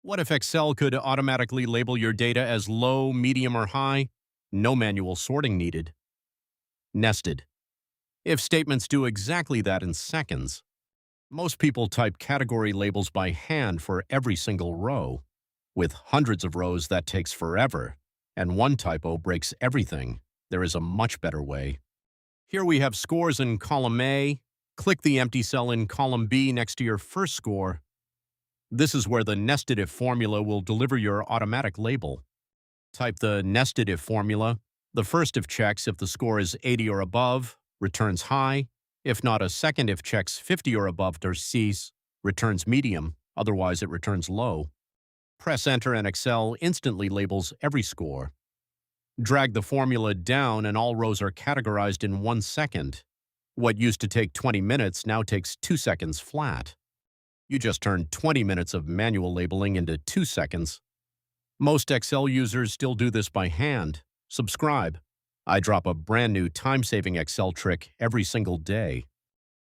What if Excel could automatically label your data as low, medium, or high? No manual sorting needed. Nested. If statements do exactly that in seconds. Most people type category labels by hand for every single row. With hundreds of rows, that takes forever, and one typo breaks everything. There is a much better way. Here we have scores in column A. Click the empty cell in column B next to your first score. This is where the nested if formula will deliver your automatic label. Type the nested if formula. The first if checks if the score is 80 or above, returns high. If not, a second if checks 50 or above to cease, returns medium, otherwise it returns low. Press enter and Excel instantly labels every score. Drag the formula down and all rows are categorized in 1 second. What used to take 20 minutes now takes 2 seconds flat. You just turned 20 minutes of manual labeling into 2 seconds. Most Excel users still do this by hand. Subscribe. I drop a brand new time-saving Excel trick every single day.